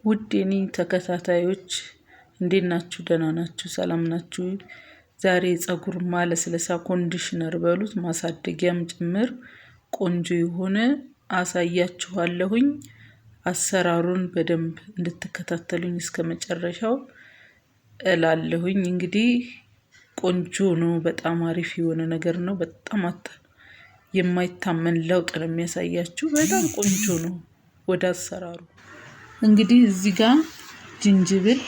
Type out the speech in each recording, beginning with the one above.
ውድ የኔ ተከታታዮች እንዴት ናችሁ? ደህና ናችሁ? ሰላም ናችሁ? ዛሬ ፀጉር ማለስለሳ ኮንዲሽነር በሉት ማሳደጊያም ጭምር ቆንጆ የሆነ አሳያችኋለሁኝ። አሰራሩን በደንብ እንድትከታተሉኝ እስከመጨረሻው እላለሁኝ። እንግዲህ ቆንጆ ነው፣ በጣም አሪፍ የሆነ ነገር ነው። በጣም የማይታመን ለውጥ ነው የሚያሳያችሁ። በጣም ቆንጆ ነው። ወደ አሰራሩ እንግዲህ እዚህ ጋር ጅንጅብል፣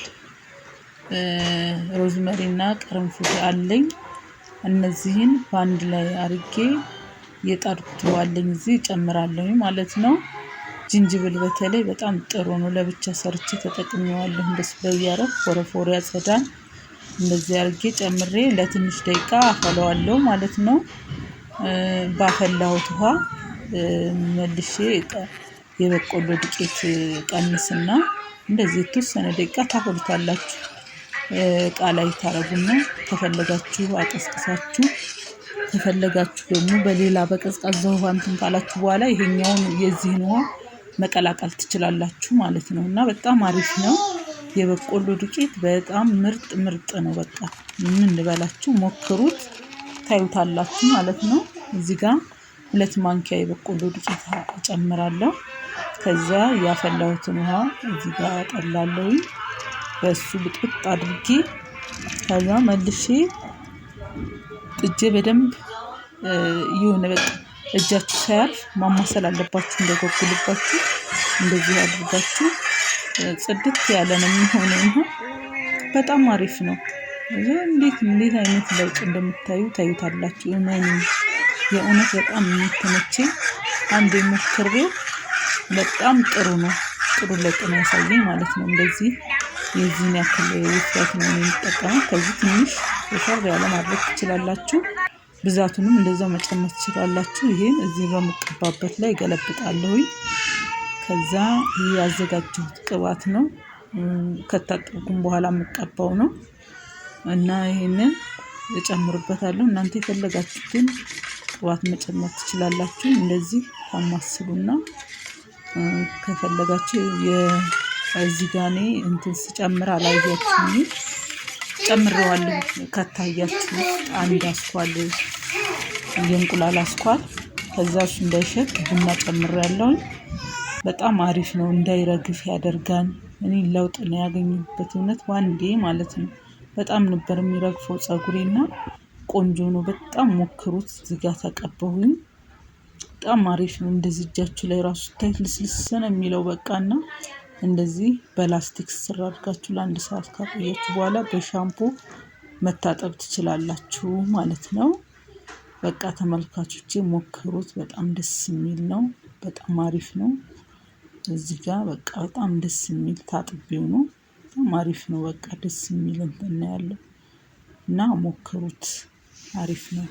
ሮዝመሪና ቅርንፉድ አለኝ። እነዚህን በአንድ ላይ አርጌ የጣድኩዋለኝ እዚህ ጨምራለሁ ማለት ነው። ጅንጅብል በተለይ በጣም ጥሩ ነው። ለብቻ ሰርቼ ተጠቅሜዋለሁ። እንደሱ በያረፍ ፎረፎር ያጸዳል። እንደዚህ አርጌ ጨምሬ ለትንሽ ደቂቃ አፈላዋለሁ ማለት ነው። ባፈላሁት ውሃ መልሼ የበቆሎ ዱቄት ቀንስና እንደዚህ የተወሰነ ደቂቃ ታፈሉታላችሁ። እቃ ላይ ታረጉና ከፈለጋችሁ አቀዝቅዛችሁ ከፈለጋችሁ ደግሞ በሌላ በቀዝቃዛ ውሃ እንትን ካላችሁ በኋላ ይሄኛውን የዚህን ውሃ መቀላቀል ትችላላችሁ ማለት ነው። እና በጣም አሪፍ ነው። የበቆሎ ዱቄት በጣም ምርጥ ነው። በቃ ምን ልበላችሁ፣ ሞክሩት ታዩታላችሁ ማለት ነው። እዚህ ጋር 2 ማንኪያ የበቆሎ ዱቄት እጨምራለሁ። ከዛ ያፈላሁትን ውሃ እዚህ ጋር አጠላለሁ። በሱ ብጥብጥ አድርጌ ከዛ መልሼ ጥጄ በደንብ ይሁን በቃ እጃችሁ ሳያርፍ ማማሰል አለባችሁ እንደጎግልባችሁ። እንደዚህ አድርጋችሁ ጽድት ያለ ነው የሚሆነው። በጣም አሪፍ ነው። እንዴት አይነት ለውጥ እንደምታዩ ታዩታላችሁ። የእውነት በጣም የሚተመቸኝ አንድ ሞክሬው በጣም ጥሩ ነው። ጥሩ ለውጥ ነው ያሳየኝ ማለት ነው። እንደዚህ የዚህን ያክል ውፍረት ነው የሚጠቀመው። ከዚህ ትንሽ ወፈር ያለ ማድረግ ትችላላችሁ። ብዛቱንም እንደዛው መጨመር ትችላላችሁ። ይሄን እዚህ በመቀባበት ላይ ገለብጣለሁ። ከዛ ይሄ ያዘጋጀሁት ቅባት ነው። ከታጠብኩም በኋላ የምቀባው ነው እና ይሄንን እጨምርበታለሁ። እናንተ የፈለጋችሁትን ቅባት መጨመር ትችላላችሁ። እንደዚህ ታማስሉና ከፈለጋችሁ የዚህ ጋር እንትን ስጨምር አላያችሁም፣ ጨምረዋለሁ። ከታያችሁ አንድ አስኳል የእንቁላል አስኳል፣ ከዛ እሱ እንዳይሸት ቡና ጨምሬያለሁ። በጣም አሪፍ ነው። እንዳይረግፍ ያደርጋል። እኔ ለውጥ ነው ያገኘሁበት እውነት ዋንዴ ማለት ነው። በጣም ነበር የሚረግፈው ፀጉሬና ቆንጆ ነው። በጣም ሞክሩት። እዚህ ጋር ተቀባሁኝ። በጣም አሪፍ ነው። እንደዚህ እጃችሁ ላይ ራሱ ታይት ልስልስ ነው የሚለው በቃና እንደዚህ በላስቲክ ስር አድርጋችሁ ለ1 ሰዓት ካቆያችሁ በኋላ በሻምፖ መታጠብ ትችላላችሁ ማለት ነው። በቃ ተመልካቾቼ ሞክሩት። በጣም ደስ የሚል ነው። በጣም አሪፍ ነው። እዚህ ጋር በቃ በጣም ደስ የሚል ታጥቤው ነው። በጣም አሪፍ ነው። በቃ ደስ የሚል እንትን ያለው እና ሞክሩት። አሪፍ ነው።